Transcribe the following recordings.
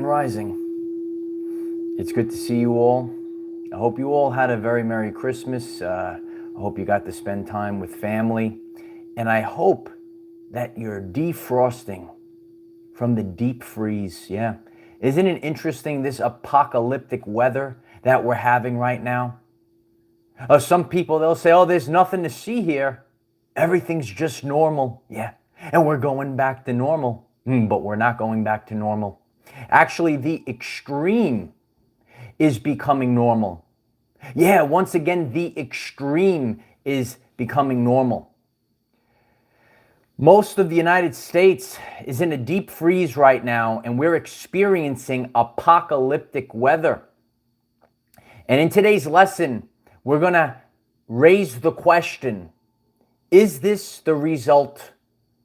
Grand Rising. It's good to see you all. I hope you all had a very Merry Christmas. I hope you got to spend time with family. And I hope that you're defrosting from the deep freeze. Yeah. Isn't it interesting, this apocalyptic weather that we're having right now? Some people, they'll say, oh, there's nothing to see here. Everything's just normal. Yeah. And we're going back to normal. But we're not going back to normal. Actually, the extreme is becoming normal. Yeah, once again, the extreme is becoming normal. Most of the United States is in a deep freeze right now, and we're experiencing apocalyptic weather. And in today's lesson, we're going to raise the question, is this the result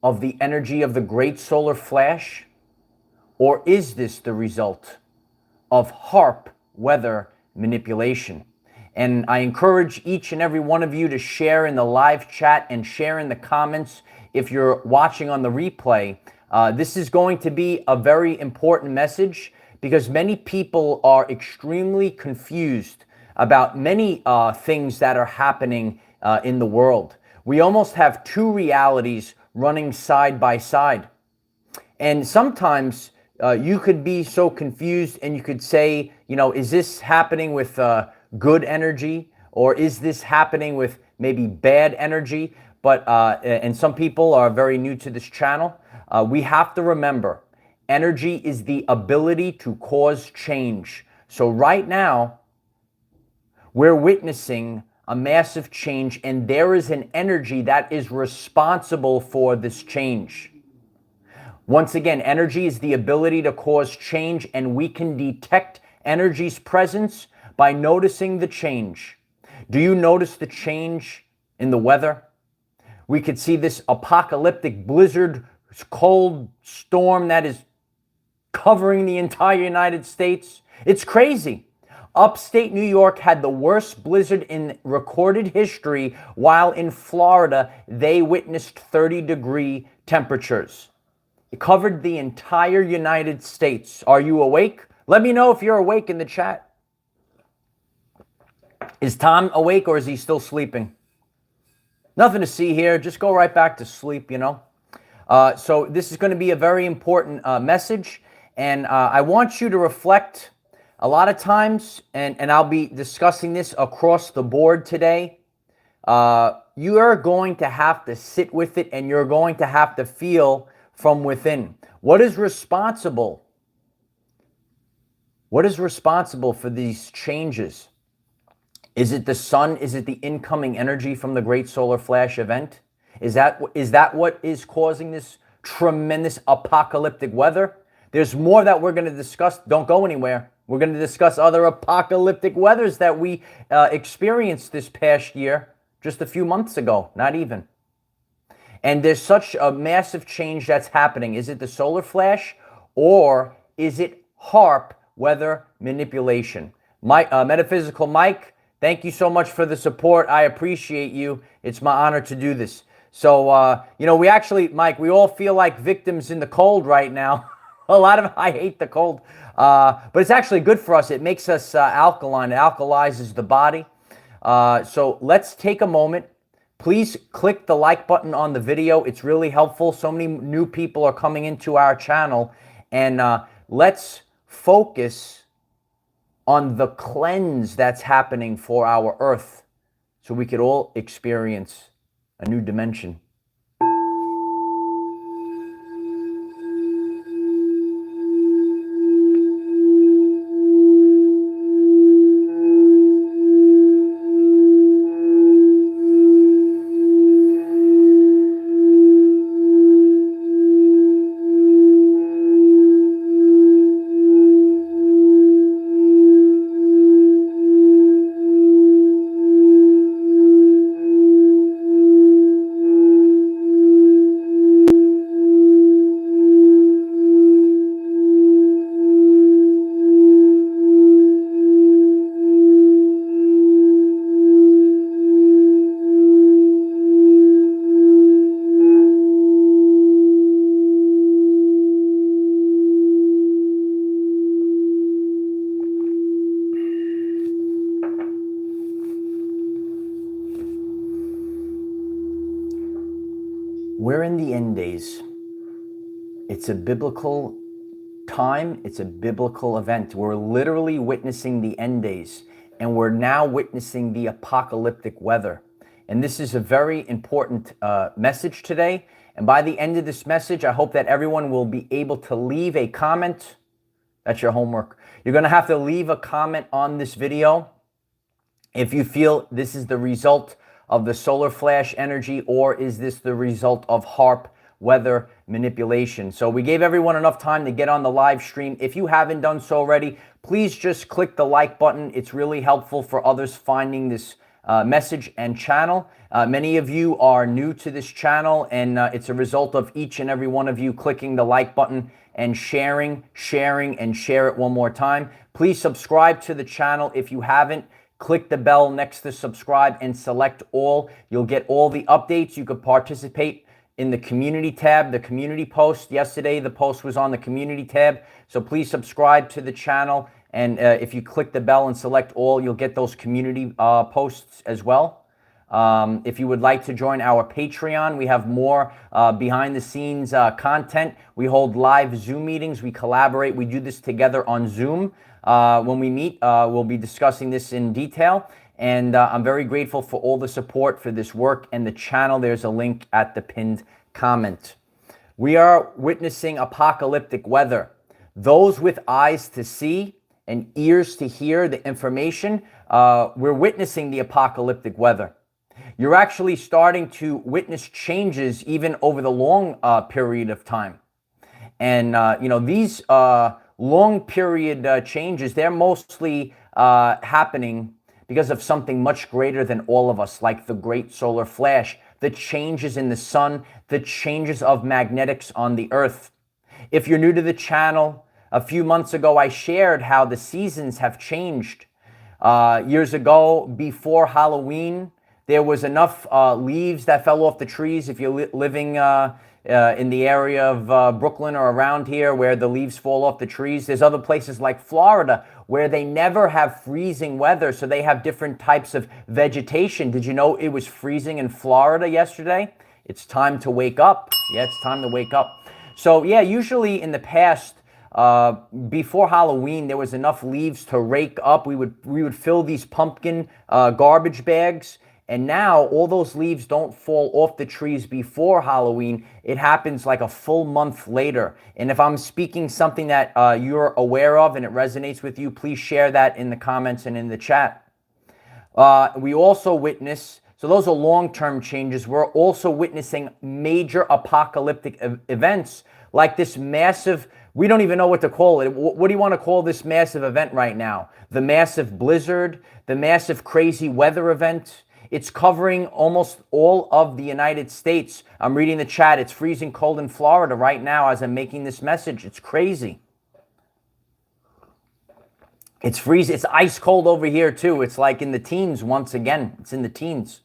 of the energy of the great solar flash? Or is this the result of HAARP weather manipulation? And I encourage each and every one of you to share in the live chat and share in the comments if you're watching on the replay. This is going to be a very important message because many people are extremely confused about many things that are happening in the world. We almost have two realities running side by side. And sometimes you could be so confused and you could say, you know, is this happening with good energy, or is this happening with maybe bad energy? But and some people are very new to this channel. We have to remember, energy is the ability to cause change. So right now, we're witnessing a massive change, and there is an energy that is responsible for this change. Once again, energy is the ability to cause change, and we can detect energy's presence by noticing the change. Do you notice the change in the weather? We could see this apocalyptic blizzard, cold storm that is covering the entire United States. It's crazy. Upstate New York had the worst blizzard in recorded history, while in Florida, they witnessed 30-degree temperatures. It covered the entire United States. Are you awake? Let me know if you're awake in the chat. Is Tom awake or is he still sleeping? Nothing to see here. Just go right back to sleep, you know. So this is going to be a very important message. And I want you to reflect a lot of times, and I'll be discussing this across the board today. You are going to have to sit with it, and you're going to have to feel from within. What is responsible? What is responsible for these changes? Is it the sun? Is it the incoming energy from the great solar flash event? Is that what is causing this tremendous apocalyptic weather? There's more that we're going to discuss. Don't go anywhere. We're going to discuss other apocalyptic weathers that we experienced this past year, just a few months ago, not even. And there's such a massive change that's happening. Is it the solar flash, or is it HAARP weather manipulation? Metaphysical Mike, thank you so much for the support. I appreciate you. It's my honor to do this. So, you know, we actually, Mike, we all feel like victims in the cold right now. A lot of, I hate the cold, but it's actually good for us. It makes us alkaline. It alkalizes the body. So let's take a moment. Please click the like button on the video. It's really helpful. So many new people are coming into our channel. And let's focus on the cleanse that's happening for our earth so we could all experience a new dimension. We're in the end days. It's a biblical time. It's a biblical event. We're literally witnessing the end days, and we're now witnessing the apocalyptic weather. And this is a very important message today. And by the end of this message, I hope that everyone will be able to leave a comment. That's your homework. You're going to have to leave a comment on this video if you feel this is the result of the solar flash energy, or is this the result of HAARP weather manipulation. So we gave everyone enough time to get on the live stream. If you haven't done so already, please just click the like button. It's really helpful for others finding this message and channel. Many of you are new to this channel, and it's a result of each and every one of you clicking the like button and sharing, and share it one more time. Please subscribe to the channel if you haven't. Click the bell next to subscribe and select all. You'll get all the updates. You could participate in the community tab, the community post. Yesterday, the post was on the community tab. So please subscribe to the channel. And if you click the bell and select all, you'll get those community posts as well. If you would like to join our Patreon, we have more behind the scenes content. We hold live Zoom meetings. We collaborate. We do this together on Zoom. When we meet, we'll be discussing this in detail. And I'm very grateful for all the support for this work and the channel. There's a link at the pinned comment. We are witnessing apocalyptic weather. Those with eyes to see and ears to hear the information, we're witnessing the apocalyptic weather. You're actually starting to witness changes even over the long period of time. And, these long period changes, they're mostly happening because of something much greater than all of us, like the great solar flash, the changes in the sun, the changes of magnetics on the earth. If you're new to the channel, a few months ago, I shared how the seasons have changed. Years ago, before Halloween, there was enough leaves that fell off the trees. If you're living in the area of Brooklyn or around here where the leaves fall off the trees, there's other places like Florida where they never have freezing weather, so they have different types of vegetation. Did you know it was freezing in Florida yesterday? It's time to wake up. Yeah, it's time to wake up. So yeah, usually in the past, before Halloween, there was enough leaves to rake up. We would fill these pumpkin garbage bags. And now all those leaves don't fall off the trees before Halloween. It happens like a full month later. And if I'm speaking something that you're aware of and it resonates with you, please share that in the comments and in the chat. We also witness, so those are long-term changes. We're also witnessing major apocalyptic events like this massive, we don't even know what to call it. What do you want to call this massive event right now? The massive blizzard, the massive crazy weather event. It's covering almost all of the United States. I'm reading the chat. It's freezing cold in Florida right now as I'm making this message. It's crazy. It's freezing. It's ice cold over here too. It's like in the teens once again. It's in the teens.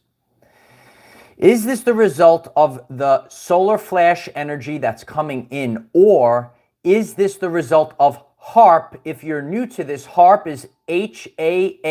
Is this the result of the solar flash energy that's coming in, or is this the result of HAARP? If you're new to this, HAARP is HAARP,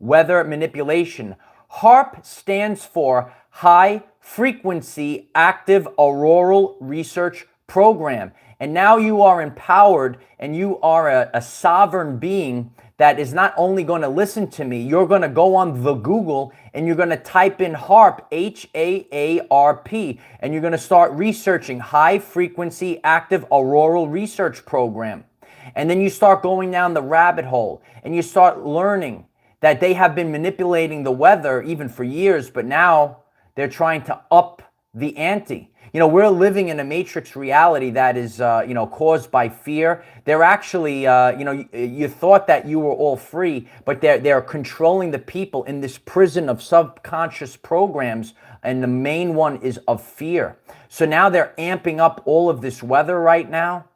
weather manipulation. HAARP stands for High Frequency Active Auroral Research Program. And now you are empowered and you are a sovereign being that is not only going to listen to me, you're going to go on the Google and you're going to type in HAARP, H-A-A-R-P, and you're going to start researching High Frequency Active Auroral Research Program. And then you start going down the rabbit hole and you start learning that they have been manipulating the weather even for years, but now they're trying to up the ante. We're living in a matrix reality that is, caused by fear. They're actually, you thought that you were all free, but they're controlling the people in this prison of subconscious programs, and the main one is of fear. So now they're amping up all of this weather right now,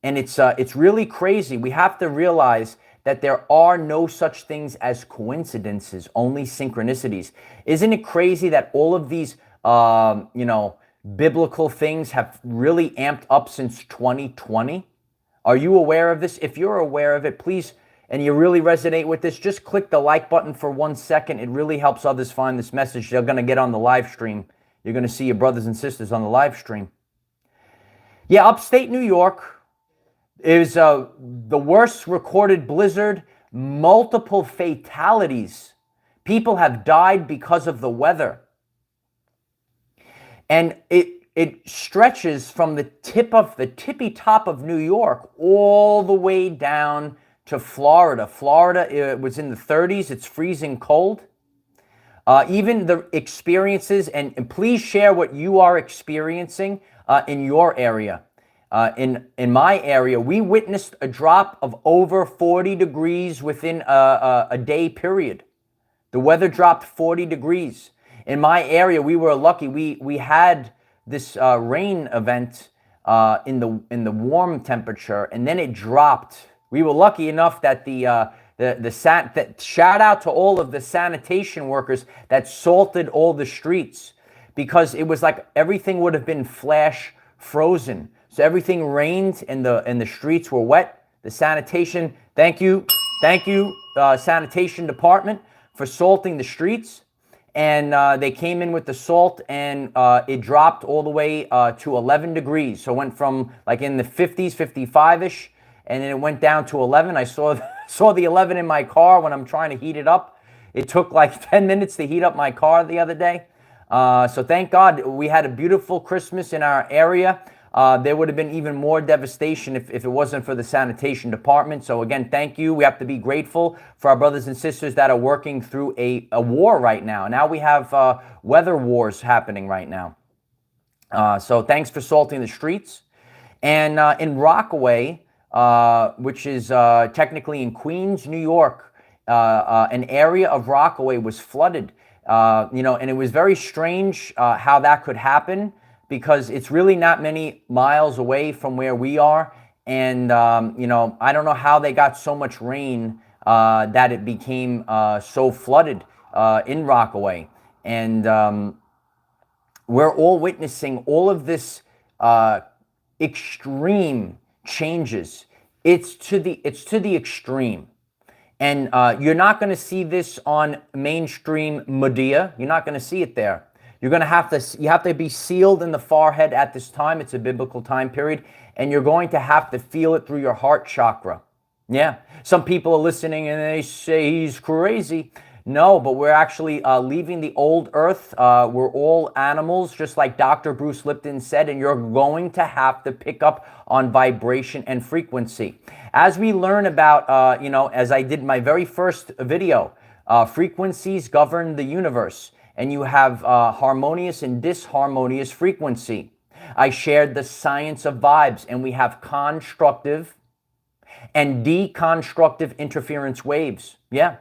and it's really crazy. We have to realize that there are no such things as coincidences, only synchronicities. Isn't it crazy that all of these, biblical things have really amped up since 2020? Are you aware of this? If you're aware of it, please, and you really resonate with this, just click the like button for 1 second. It really helps others find this message. They're going to get on the live stream You're going to see your brothers and sisters on the live stream. Yeah, upstate New York is the worst recorded blizzard, multiple fatalities. People have died because of the weather. And it stretches from the tippy top of New York all the way down to Florida. Florida, it was in the 30s. It's freezing cold. Even the experiences, and please share what you are experiencing in your area. In my area, we witnessed a drop of over 40 degrees within a day period. The weather dropped 40 degrees. In my area, we were lucky. We had this rain event in the warm temperature, and then it dropped. We were lucky enough that shout out to all of the sanitation workers that salted all the streets, because it was like everything would have been flash frozen. So everything rained and the streets were wet. The sanitation, thank you, sanitation department for salting the streets. And they came in with the salt, and it dropped all the way to 11 degrees. So it went from like in the 50s, 55-ish, and then it went down to 11. I saw the 11 in my car when I'm trying to heat it up. It took like 10 minutes to heat up my car the other day. So thank God we had a beautiful Christmas in our area. There would have been even more devastation if it wasn't for the sanitation department. So again, thank you. We have to be grateful for our brothers and sisters that are working through a war right now. Now we have weather wars happening right now. So thanks for salting the streets. And in Rockaway, which is technically in Queens, New York, an area of Rockaway was flooded. And it was very strange how that could happen, because it's really not many miles away from where we are. And, I don't know how they got so much rain that it became so flooded in Rockaway. And we're all witnessing all of this extreme changes. It's to the extreme. And you're not going to see this on mainstream media. You're not going to see it there. You have to be sealed in the forehead at this time. It's a biblical time period. And you're going to have to feel it through your heart chakra. Yeah. Some people are listening and they say he's crazy. No, but we're actually leaving the old earth. We're all animals, just like Dr. Bruce Lipton said, and you're going to have to pick up on vibration and frequency. As we learn about, as I did my very first video, frequencies govern the universe. And you have harmonious and disharmonious frequency. I shared the science of vibes, and we have constructive and deconstructive interference waves. Yeah.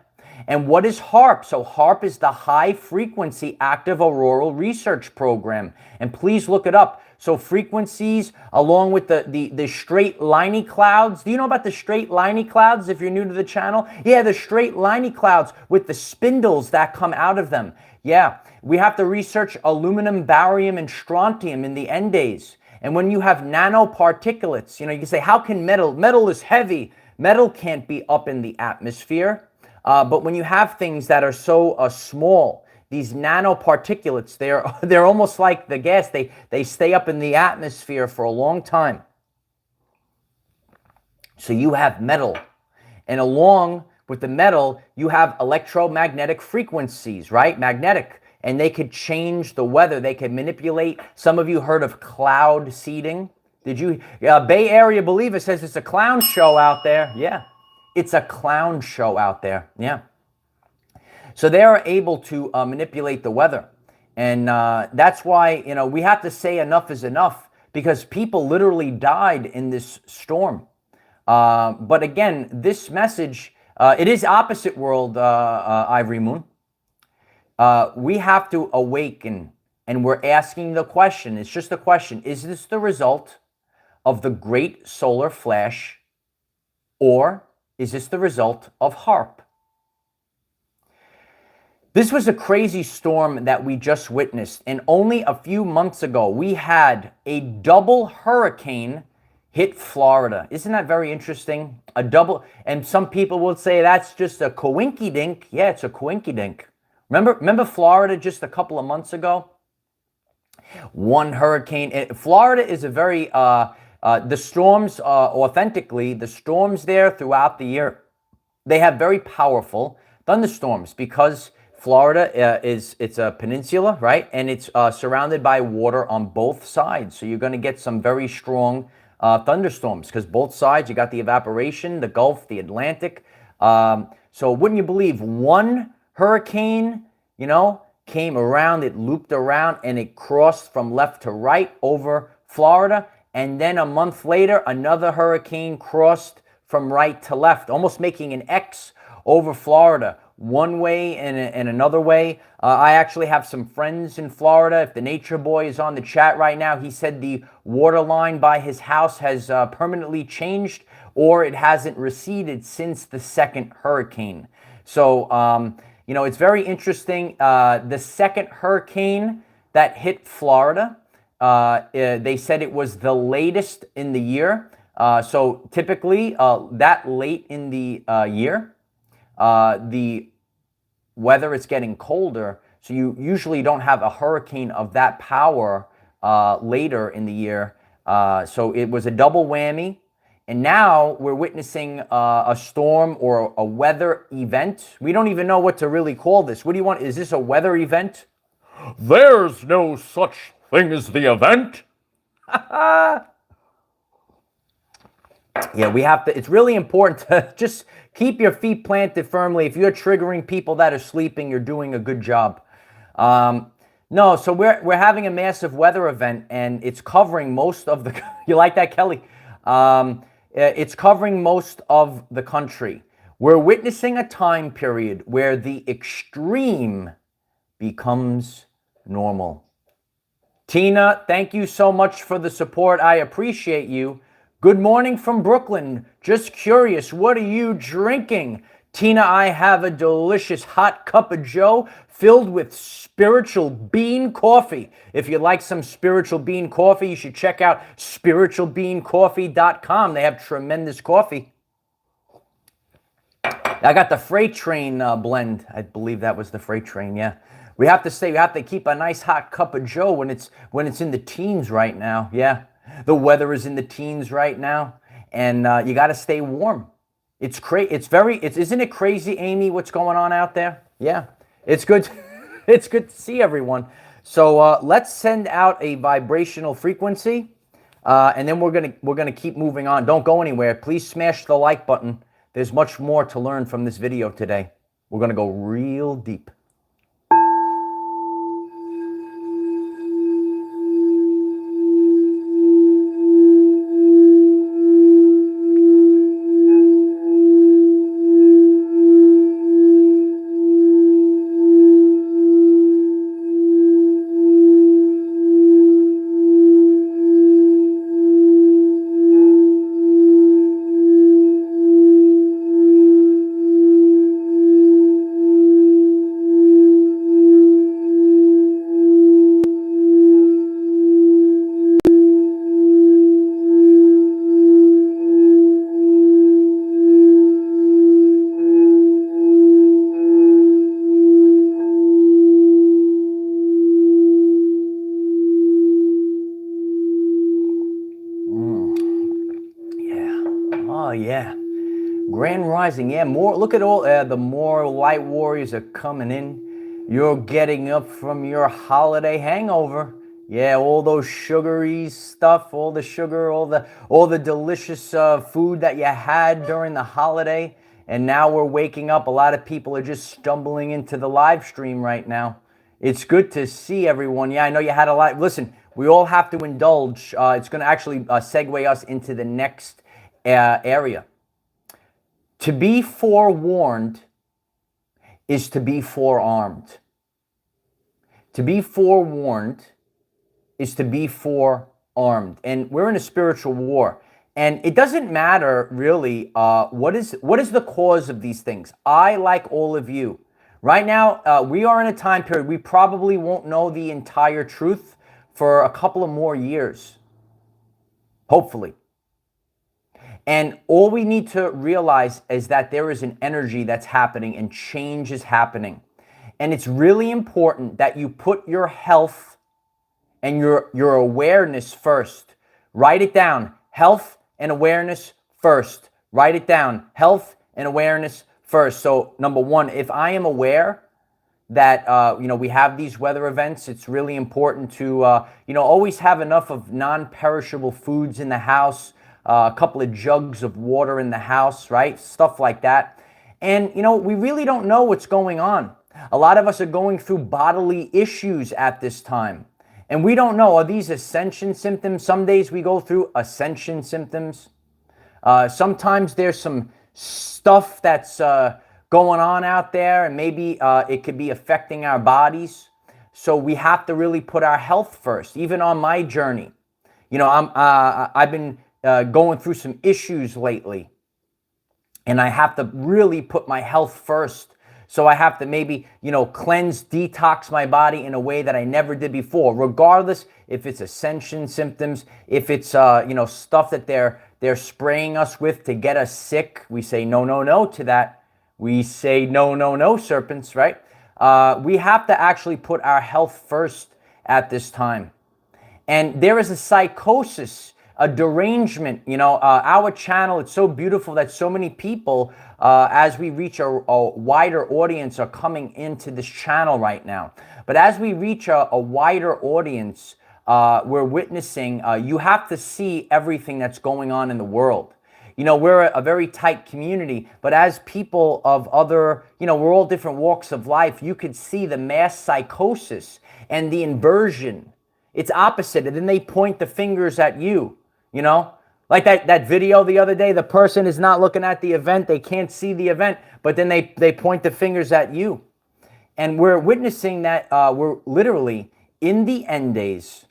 And what is HAARP? So HAARP is the High Frequency Active Auroral Research Program. And please look it up. So frequencies, along with the straight liney clouds. Do you know about the straight liney clouds if you're new to the channel? Yeah, the straight liney clouds with the spindles that come out of them. Yeah, we have to research aluminum, barium, and strontium in the end days. And when you have nanoparticulates, you can say, how can metal is heavy. Metal can't be up in the atmosphere. But when you have things that are so small, these nanoparticulates, they're almost like the gas. They stay up in the atmosphere for a long time. So you have metal. And along with the metal, you have electromagnetic frequencies, right? Magnetic. And they could change the weather. They could manipulate. Some of you heard of cloud seeding. Did you? Bay Area Believer says it's a clown show out there. Yeah. It's a clown show out there. Yeah. So they are able to manipulate the weather. And that's why, we have to say enough is enough, because people literally died in this storm. But again, this message, it is opposite world, Ivory Moon. We have to awaken, and we're asking the question. It's just a question. Is this the result of the great solar flash, or is this the result of HAARP? This was a crazy storm that we just witnessed. And only a few months ago, we had a double hurricane hit Florida. Isn't that very interesting? A double, and some people will say that's just a coinky-dink. Yeah, it's a coinky-dink. Remember Florida just a couple of months ago? One hurricane. Florida is a very, the storms, authentically, the storms there throughout the year, they have very powerful thunderstorms because Florida it's a peninsula, right? And it's surrounded by water on both sides. So you're going to get some very strong thunderstorms because both sides, you got the evaporation, the Gulf, the Atlantic. So wouldn't you believe one hurricane, came around, it looped around, and it crossed from left to right over Florida. And then a month later, another hurricane crossed from right to left, almost making an X over Florida, one way and another way. I actually have some friends in Florida. If the Nature Boy is on the chat right now, he said the water line by his house has permanently changed, or it hasn't receded since the second hurricane. So, it's very interesting. The second hurricane that hit Florida, they said it was the latest in the year. So typically, that late in the year, the weather is getting colder. So you usually don't have a hurricane of that power later in the year. So it was a double whammy. And now we're witnessing a storm or a weather event. We don't even know what to really call this. What do you want? Is this a weather event? There's no such thing as the event. Yeah, we have to, it's really important to just keep your feet planted firmly. If you're triggering people that are sleeping, you're doing a good job. No, so we're having a massive weather event, and it's covering most of the, you like that, Kelly? It's covering most of the country. We're witnessing a time period where the extreme becomes normal. Tina, thank you so much for the support. I appreciate you. Good morning from Brooklyn. Just curious, what are you drinking? Tina, I have a delicious hot cup of joe filled with spiritual bean coffee. If you like some spiritual bean coffee, you should check out spiritualbeancoffee.com. They have tremendous coffee. I got the freight train blend. I believe that was the freight train, yeah. We have to keep a nice hot cup of joe when it's in the teens right now, yeah. The weather is in the teens right now, and you got to stay warm. It's crazy. Isn't it crazy, Amy, what's going on out there? Yeah, it's good. It's good to see everyone. So let's send out a vibrational frequency, and then we're gonna keep moving on. Don't go anywhere. Please smash the like button. There's much more to learn from this video today. We're gonna go real deep. Oh, yeah. Grand Rising, yeah. Look at all the more light warriors are coming in. You're getting up from your holiday hangover. Yeah, all those sugary stuff, all the sugar, all the delicious food that you had during the holiday. And now we're waking up. A lot of people are just stumbling into the live stream right now. It's good to see everyone. Yeah, I know you had a lot. Listen, we all have to indulge. It's going to actually segue us into the next area. To be forewarned is to be forearmed. To be forewarned is to be forearmed. And we're in a spiritual war. And it doesn't matter really what is the cause of these things. I, like all of you, right now, we are in a time period. We probably won't know the entire truth for a couple of more years, hopefully. And all we need to realize is that there is an energy that's happening and change is happening. And it's really important that you put your health and your awareness first. Write it down. Health and awareness first. Write it down. Health and awareness first. So number one, if I am aware that we have these weather events, it's really important to always have enough of non-perishable foods in the house, a couple of jugs of water in the house, right? Stuff like that. And we really don't know what's going on. A lot of us are going through bodily issues at this time, and we don't know, are these ascension symptoms? Some days we go through ascension symptoms. Sometimes there's some stuff that's going on out there, and maybe it could be affecting our bodies. So we have to really put our health first. Even on my journey, I've been going through some issues lately, and I have to really put my health first. So I have to maybe, cleanse, detox my body in a way that I never did before, regardless if it's ascension symptoms, if it's, stuff that they're spraying us with to get us sick. We say no, no, no to that. We say no, no, no, serpents, right? We have to actually put our health first at this time. And there is a psychosis, a derangement. Our channel, it's so beautiful that so many people, as we reach a wider audience, are coming into this channel right now. But as we reach a wider audience, we're witnessing, you have to see everything that's going on in the world. We're a very tight community, but as people of other, we're all different walks of life, you could see the mass psychosis and the inversion. It's opposite, and then they point the fingers at you, Like that video the other day, the person is not looking at the event, they can't see the event, but then they point the fingers at you. And we're witnessing that we're literally in the end days.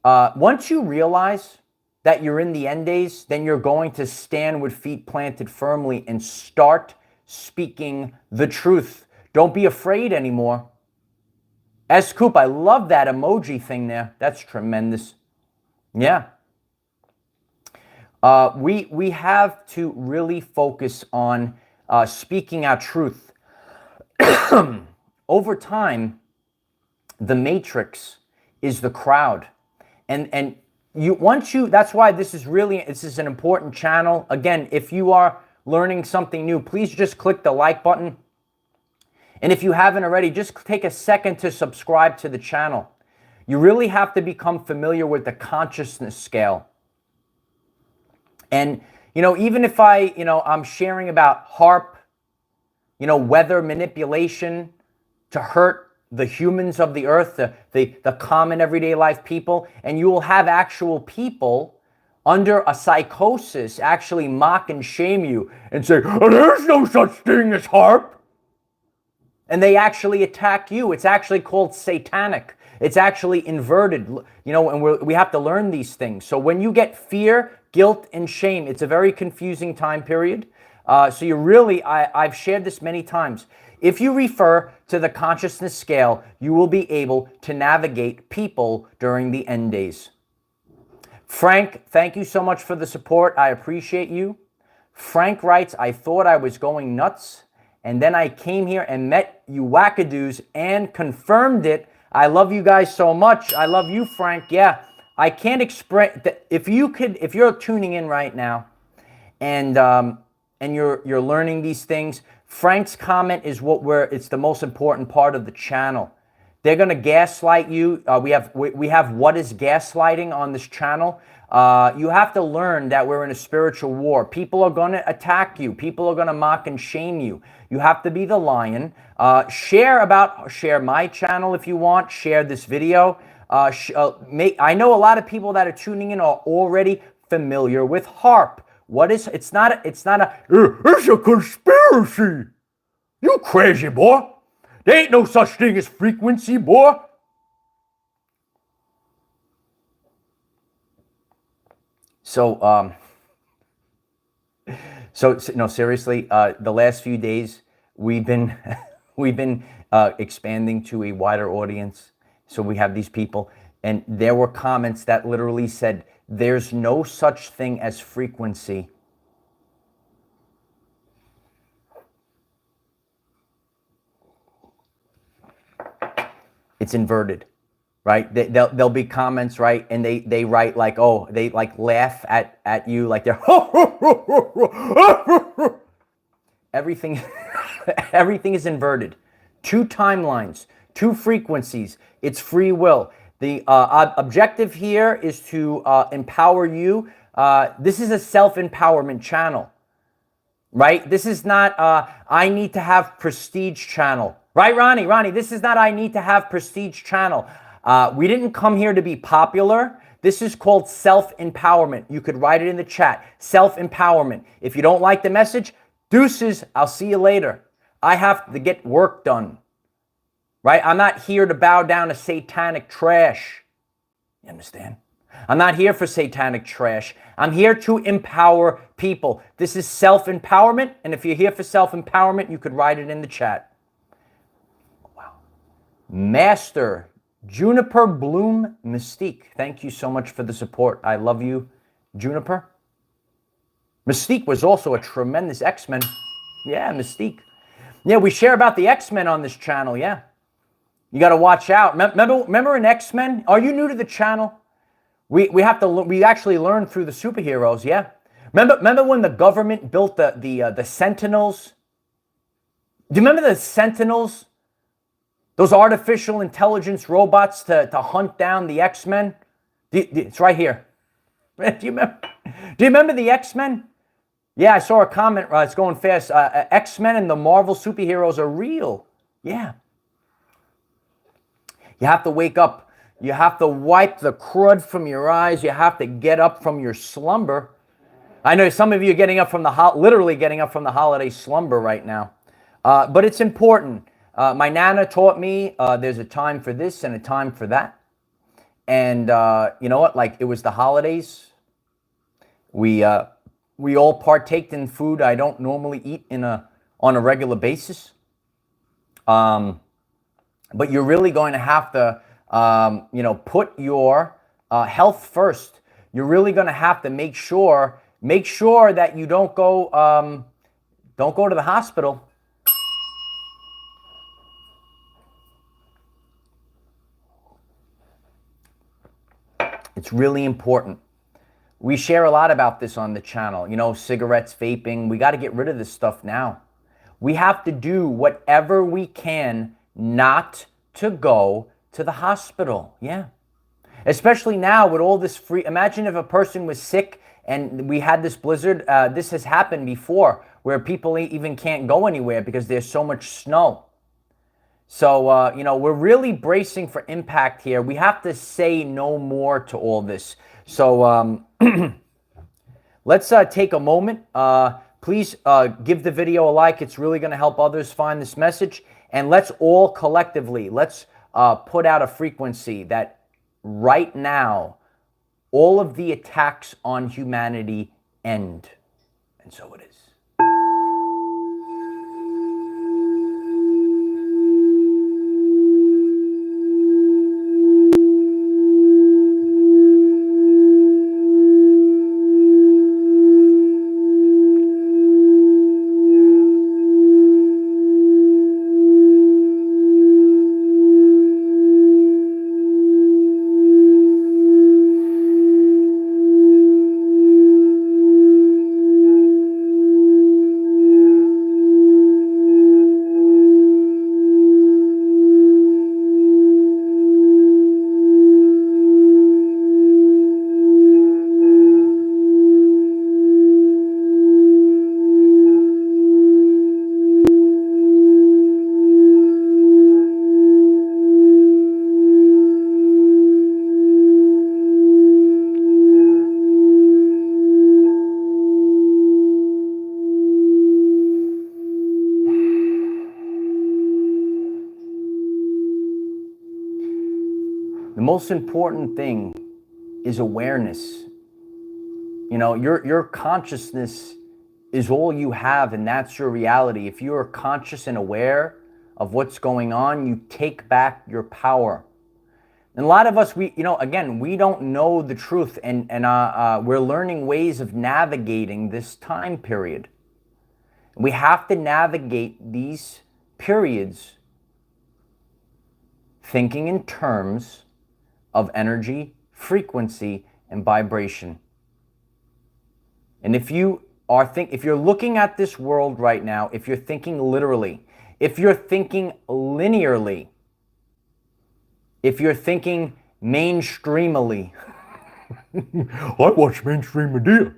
Once you realize that you're in the end days, then you're going to stand with feet planted firmly and start speaking the truth. Don't be afraid anymore. S-Coop, I love that emoji thing there. That's tremendous. Yeah. We have to really focus on speaking our truth. Over time, the matrix is the crowd. And that's why this is an important channel. Again, if you are learning something new, please just click the like button. And if you haven't already, just take a second to subscribe to the channel. You really have to become familiar with the consciousness scale. And, even if I'm sharing about HAARP, weather manipulation to hurt the humans of the earth, the common everyday life people, and you will have actual people under a psychosis actually mock and shame you and say, "Oh, there's no such thing as HAARP." And they actually attack you. It's actually called satanic. It's actually inverted, and we have to learn these things. So when you get fear, guilt, and shame, it's a very confusing time period. So you really, I've shared this many times. If you refer to the consciousness scale, you will be able to navigate people during the end days. Frank, thank you so much for the support. I appreciate you. Frank writes, I thought I was going nuts, and then I came here and met you wackadoos and confirmed it. I love you guys so much. I love you, Frank. Yeah, I can't express, if you're tuning in right now and you're learning these things, Frank's comment is it's the most important part of the channel. They're going to gaslight you. We have what is gaslighting on this channel. You have to learn that we're in a spiritual war. People are going to attack you. People are going to mock and shame you. You have to be the lion. Share my channel if you want. Share this video. I know a lot of people that are tuning in are already familiar with HAARP. It's not a It's a conspiracy. You crazy boy. There ain't no such thing as frequency, boy. So no, seriously, the last few days we've been expanding to a wider audience. So we have these people, and there were comments that literally said, "There's no such thing as frequency." It's inverted, right? There'll be comments, right? And they write like, oh, they like laugh at you like they're everything everything is inverted. Two timelines, two frequencies. It's free will. The objective here is to empower you. This is a self-empowerment channel, right? This is not I need to have prestige channel, right, Ronnie? Ronnie, this is not I need to have prestige channel. We didn't come here to be popular. This is called self-empowerment. You could write it in the chat. Self-empowerment. If you don't like the message, deuces, I'll see you later. I have to get work done, right? I'm not here to bow down to satanic trash. You understand? I'm not here for satanic trash. I'm here to empower people. This is self-empowerment, and if you're here for self-empowerment, you could write it in the chat. Wow. Master Juniper Bloom Mystique, thank you so much for the support. I love you, Juniper. Mystique was also a tremendous X-Men. Yeah, Mystique. Yeah, we share about the X-Men on this channel, yeah. You got to watch out. Remember in X-Men? Are you new to the channel? We actually learn through the superheroes, yeah. Remember when the government built the Sentinels? Do you remember the Sentinels? Those artificial intelligence robots to hunt down the X-Men? It's right here. Do you remember the X-Men? Yeah, I saw a comment. It's going fast. X-Men and the Marvel superheroes are real. Yeah. You have to wake up. You have to wipe the crud from your eyes. You have to get up from your slumber. I know some of you are getting up from literally getting up from the holiday slumber right now. But it's important. My Nana taught me there's a time for this and a time for that. And you know what? Like, it was the holidays. We all partaked in food I don't normally eat on a regular basis. But you're really going to have to, put your health first. You're really going to have to make sure that you don't go to the hospital. It's really important. We share a lot about this on the channel. You know, cigarettes, vaping. We got to get rid of this stuff now. We have to do whatever we can not to go to the hospital. Yeah. Especially now with all this free. Imagine if a person was sick and we had this blizzard. This has happened before where people even can't go anywhere because there's so much snow. So, we're really bracing for impact here. We have to say no more to all this. So let's take a moment. Please give the video a like. It's really going to help others find this message. And let's all collectively, let's put out a frequency that right now, all of the attacks on humanity end. And so it is. The most important thing is awareness. You know, your consciousness is all you have, and that's your reality. If you are conscious and aware of what's going on, you take back your power. And a lot of us, we don't know the truth, and we're learning ways of navigating this time period. We have to navigate these periods thinking in terms of energy, frequency, and vibration. And if you're looking at this world right now, if you're thinking literally, if you're thinking linearly, if you're thinking mainstreamily, I watch mainstream media.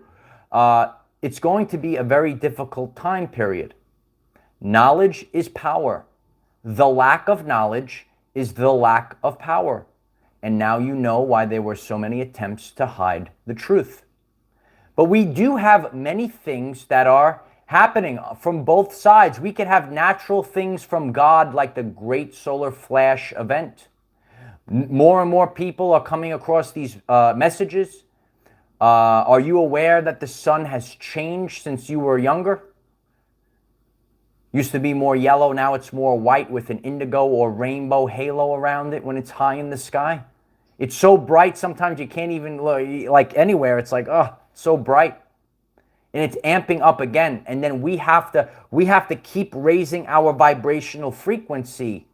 it's going to be a very difficult time period. Knowledge is power. The lack of knowledge is the lack of power. And now you know why there were so many attempts to hide the truth. But we do have many things that are happening from both sides. We could have natural things from God, like the Great Solar Flash event. More and more people are coming across these messages. Are you aware that the sun has changed since you were younger? Used to be more yellow, now it's more white with an indigo or rainbow halo around it when it's high in the sky. It's so bright sometimes you can't even look, like anywhere. It's like, oh, so bright. And it's amping up again. And then we have to keep raising our vibrational frequency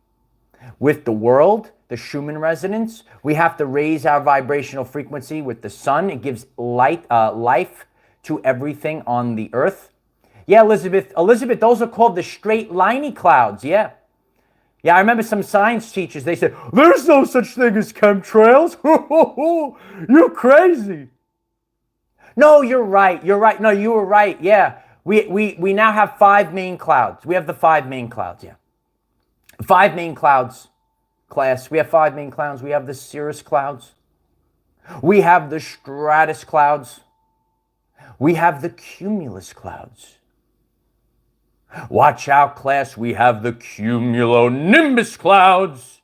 with the world, the Schumann resonance. We have to raise our vibrational frequency with the sun. It gives life to everything on the earth. Yeah, Elizabeth, those are called the straight liney clouds. Yeah, I remember some science teachers, they said, there's no such thing as chemtrails. You're crazy. No, you're right. No, you were right. Yeah, we now have 5 main clouds. We have the 5 main clouds, yeah. 5 main clouds, class. We have 5 main clouds. We have the cirrus clouds. We have the stratus clouds. We have the cumulus clouds. Watch out, class. We have the cumulonimbus clouds.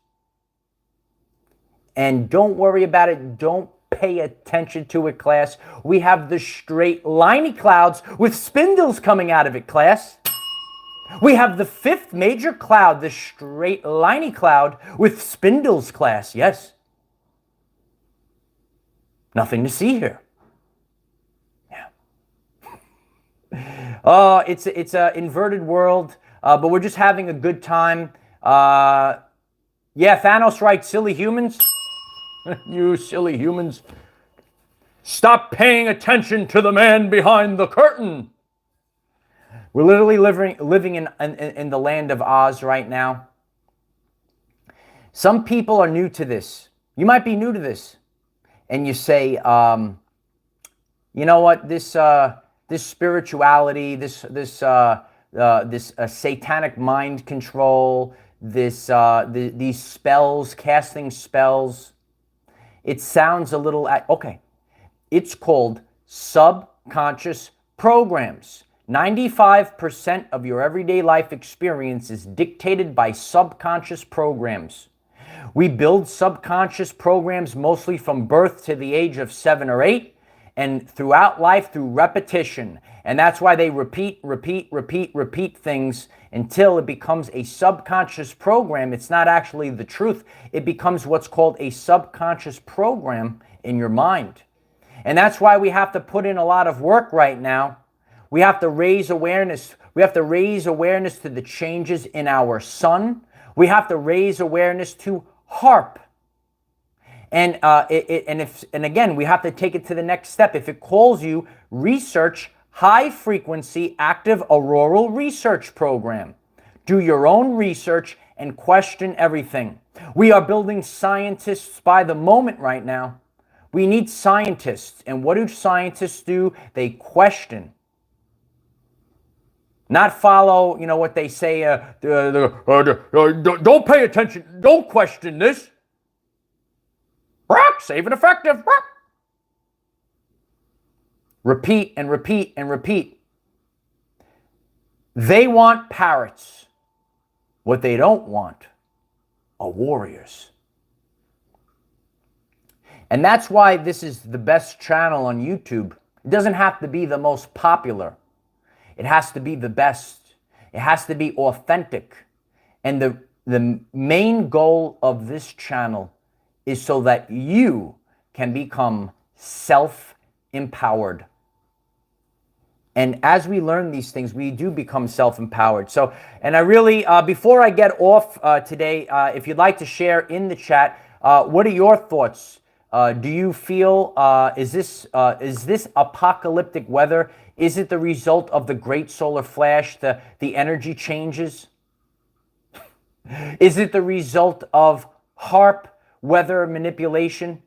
And don't worry about it. Don't pay attention to it, class. We have the straight liney clouds with spindles coming out of it, class. We have the 5th major cloud, the straight liney cloud with spindles, class. Yes. Nothing to see here. Oh, it's an inverted world, but we're just having a good time. Yeah, Thanos writes, silly humans. You silly humans. Stop paying attention to the man behind the curtain. We're literally living in the land of Oz right now. Some people are new to this. You might be new to this. And you say, you know what, this spirituality, this satanic mind control, these spells, casting spells, it sounds a little, okay. It's called subconscious programs. 95% of your everyday life experience is dictated by subconscious programs. We build subconscious programs mostly from birth to the age of 7 or 8. And throughout life, through repetition. And that's why they repeat things until it becomes a subconscious program. It's not actually the truth. It becomes what's called a subconscious program in your mind. And that's why we have to put in a lot of work right now. We have to raise awareness. We have to raise awareness to the changes in our sun. We have to raise awareness to HAARP. And again, we have to take it to the next step. If it calls you, research high frequency active auroral research program. Do your own research and question everything. We are building scientists by the moment right now. We need scientists. And what do scientists do? They question. Not follow, what they say. Don't pay attention. Don't question this. Safe and effective. Repeat and repeat and repeat. They want parrots. What they don't want are warriors. And that's why this is the best channel on YouTube. It doesn't have to be the most popular. It has to be the best. It has to be authentic. And the main goal of this channel is so that you can become self-empowered. And as we learn these things, we do become self-empowered. So, and I really, before I get off today, if you'd like to share in the chat, What are your thoughts? Do you feel, is this apocalyptic weather? Is it the result of the great solar flash, the energy changes? Is it the result of HAARP weather manipulation?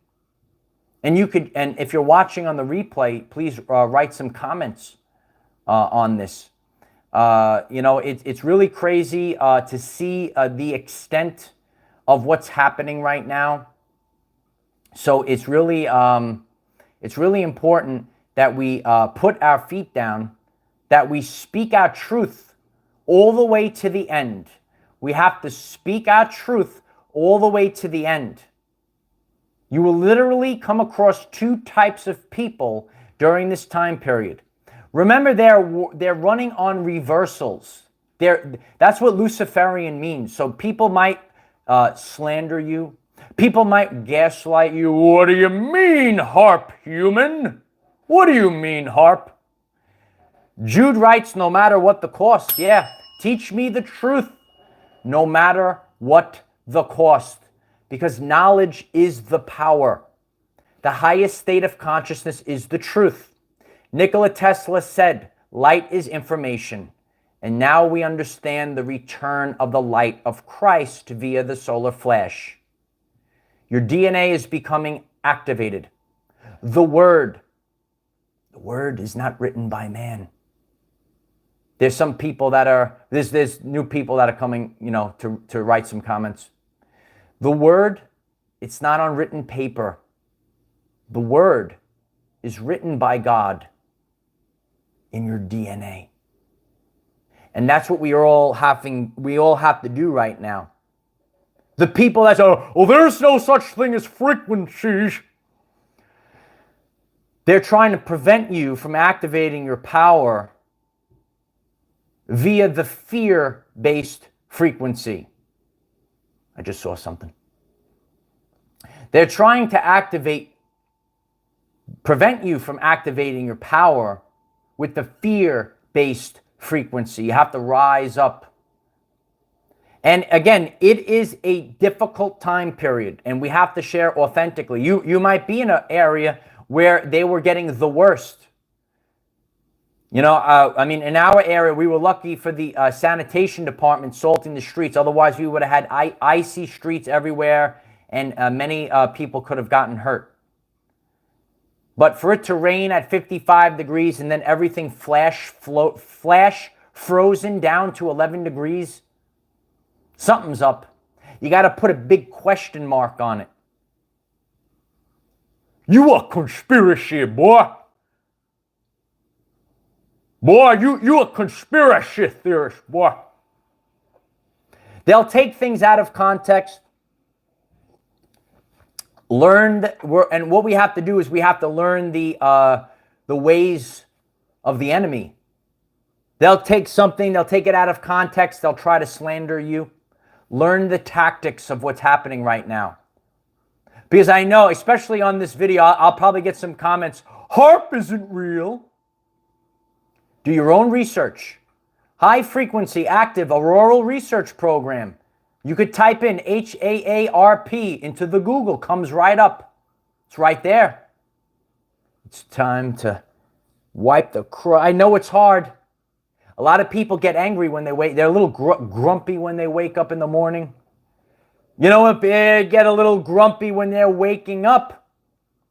And you could, and if you're watching on the replay, please write some comments on this. You know, it's really crazy to see the extent of what's happening right now. So it's really important that we put our feet down, that we speak our truth all the way to the end. We have to speak our truth all the way to the end. You will literally come across two types of people during this time period. Remember, they're running on reversals. That's what Luciferian means. So people might slander you. People might gaslight you. What do you mean, HAARP human? What do you mean, HAARP? Jude writes, no matter what the cost. Yeah, teach me the truth, no matter what the cost. Because knowledge is the power. The highest state of consciousness is the truth. Nikola Tesla said, light is information. And now we understand the return of the light of Christ via the solar flash. Your DNA is becoming activated. The word is not written by man. There's some people that are, there's new people that are coming, you know, to write some comments. The word, it's not on written paper. The word is written by God in your DNA. And that's what we all have to do right now. The people that say, oh, there's no such thing as frequencies. They're trying to prevent you from activating your power via the fear-based frequency. I just saw something. They're trying to prevent you from activating your power with the fear-based frequency. You have to rise up. And again, it is a difficult time period, and we have to share authentically. You might be in an area where they were getting the worst. You know, I mean, in our area, we were lucky for the sanitation department salting the streets. Otherwise, we would have had icy streets everywhere, and many people could have gotten hurt. But for it to rain at 55 degrees and then everything flash frozen down to 11 degrees, something's up. You got to put a big question mark on it. You a conspiracy, boy. Boy, you a conspiracy theorist, boy. They'll take things out of context. And what we have to do is we have to learn the ways of the enemy. They'll take something, they'll take it out of context, they'll try to slander you. Learn the tactics of what's happening right now. Because I know, especially on this video, I'll probably get some comments. HAARP isn't real. Do your own research. High frequency active auroral research program. You could type in HAARP into the Google. Comes right up. It's right there. It's time to wipe the I know it's hard. A lot of people get angry when they wake. They're a little grumpy when they wake up in the morning. You know what? They get a little grumpy when they're waking up.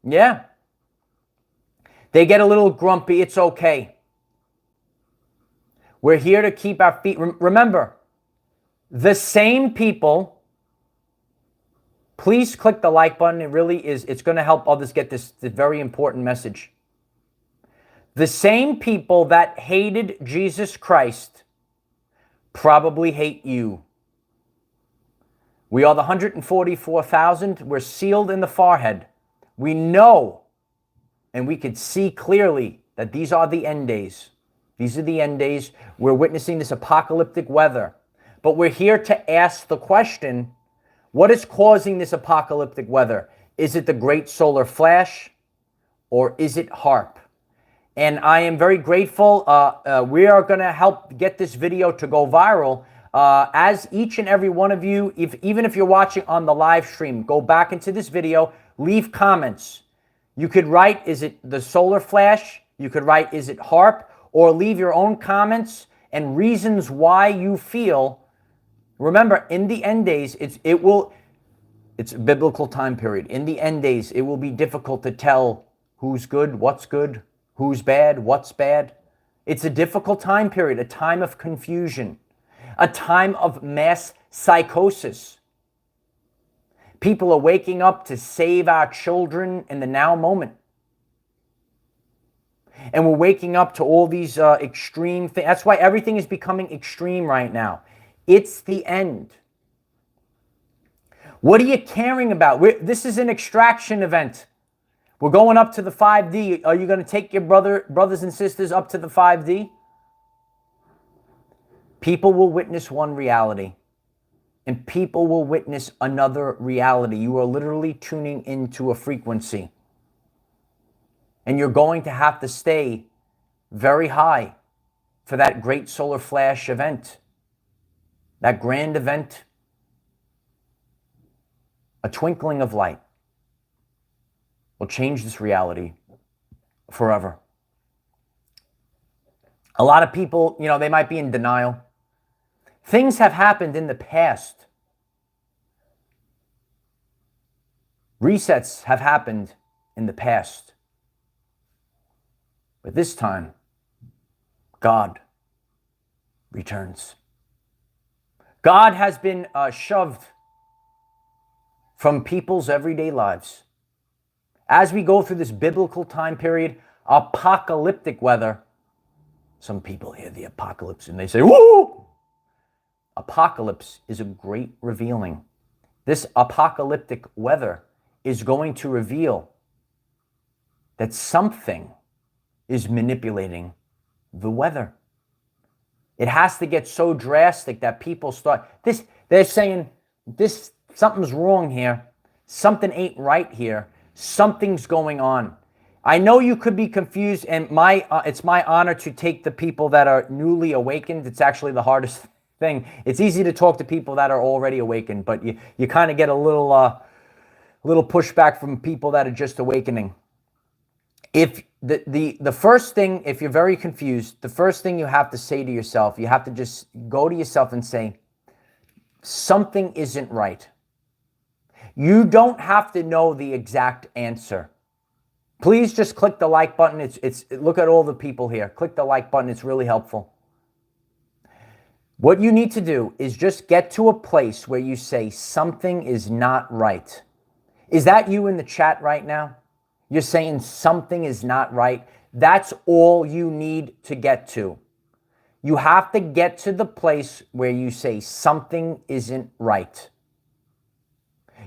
Yeah. They get a little grumpy. It's okay. We're here to keep our feet. Remember, the same people, please click the like button. It really is. It's going to help others get this very important message. The same people that hated Jesus Christ probably hate you. We are the 144,000. We're sealed in the forehead. We know and we could see clearly that these are the end days. These are the end days. We're witnessing this apocalyptic weather. But we're here to ask the question, what is causing this apocalyptic weather? Is it the great solar flash or is it HAARP? And I am very grateful. We are going to help get this video to go viral. as each and every one of you, even if you're watching on the live stream, go back into this video, leave comments. You could write, is it the solar flash? You could write, is it HAARP? Or leave your own comments and reasons why you feel. Remember, in the end days, it's a biblical time period. In the end days, it will be difficult to tell who's good, who's bad, what's bad. It's a difficult time period, a time of confusion, a time of mass psychosis. People are waking up to save our children in the now moment. And we're waking up to all these extreme things. That's why everything is becoming extreme right now. It's the end. What are you caring about? This is an extraction event. We're going up to the 5D. Are you going to take your brothers and sisters up to the 5D? People will witness one reality, and people will witness another reality. You are literally tuning into a frequency. And you're going to have to stay very high for that great solar flash event, that grand event, a twinkling of light will change this reality forever. A lot of people, they might be in denial. Things have happened in the past. Resets have happened in the past. But this time, God returns. God has been shoved from people's everyday lives. As we go through this biblical time period, apocalyptic weather, some people hear the apocalypse and they say, woo! Apocalypse is a great revealing. This apocalyptic weather is going to reveal that something is manipulating the weather. It has to get so drastic that people start, they're saying, something's wrong here. Something ain't right here. Something's going on. I know you could be confused, and it's my honor to take the people that are newly awakened. It's actually the hardest thing. It's easy to talk to people that are already awakened, but you kind of get a little pushback from people that are just awakening. If the first thing, if you're very confused, the first thing you have to say to yourself, you have to just go to yourself and say, something isn't right. You don't have to know the exact answer. Please just click the like button. Look at all the people here. Click the like button. It's really helpful. What you need to do is just get to a place where you say something is not right. Is that you in the chat right now? You're saying something is not right. That's all you need to get to. You have to get to the place where you say something isn't right.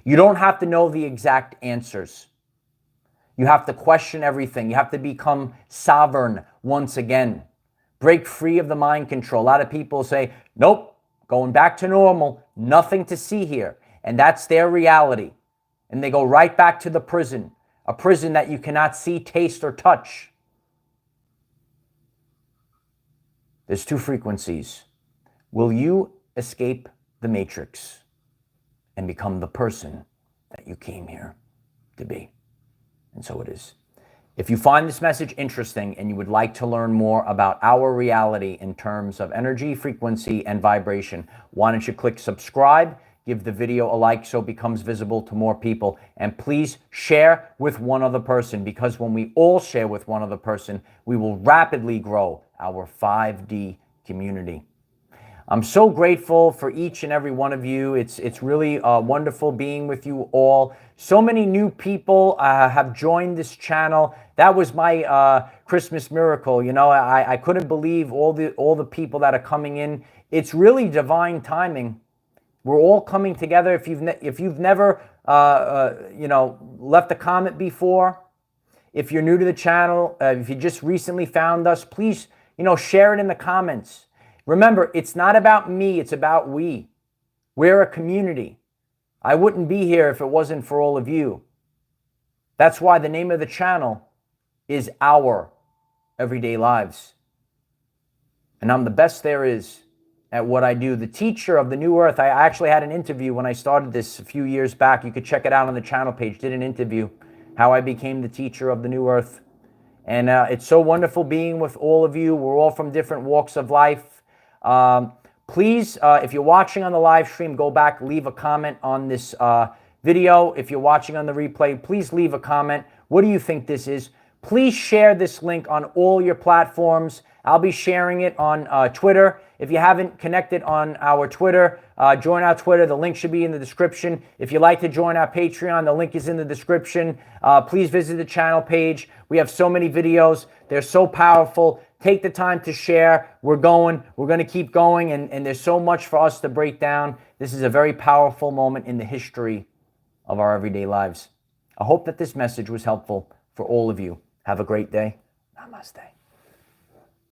You don't have to know the exact answers. You have to question everything. You have to become sovereign once again. Break free of the mind control. A lot of people say, nope, going back to normal, nothing to see here. And that's their reality. And they go right back to the prison, a prison that you cannot see, taste, or touch. There's two frequencies. Will you escape the matrix and become the person that you came here to be? And so it is. If you find this message interesting and you would like to learn more about our reality in terms of energy, frequency, and vibration, why don't you click subscribe, give the video a like so it becomes visible to more people, and please share with one other person, because when we all share with one other person, we will rapidly grow our 5D community. I'm so grateful for each and every one of you. It's really wonderful being with you all. So many new people have joined this channel. That was my Christmas miracle. I couldn't believe all the people that are coming in. It's really divine timing. We're all coming together. If you've never left a comment before, if you're new to the channel, if you just recently found us, please share it in the comments. Remember, it's not about me, it's about we. We're a community. I wouldn't be here if it wasn't for all of you. That's why the name of the channel is Our Everyday Lives. And I'm the best there is at what I do. The teacher of the new earth. I actually had an interview when I started this a few years back. You could check it out on the channel page. Did an interview, how I became the teacher of the new earth. And it's so wonderful being with all of you. We're all from different walks of life. Please, if you're watching on the live stream, go back, leave a comment on this video. If you're watching on the replay, please leave a comment. What do you think this is? Please share this link on all your platforms. I'll be sharing it on Twitter. If you haven't connected on our Twitter, join our Twitter. The link should be in the description. If you'd like to join our Patreon, the link is in the description. Please visit the channel page. We have so many videos. They're so powerful. Take the time to share. We're going to keep going, and there's so much for us to break down. This is a very powerful moment in the history of our everyday lives. I hope that this message was helpful for all of you. Have a great day. Namaste.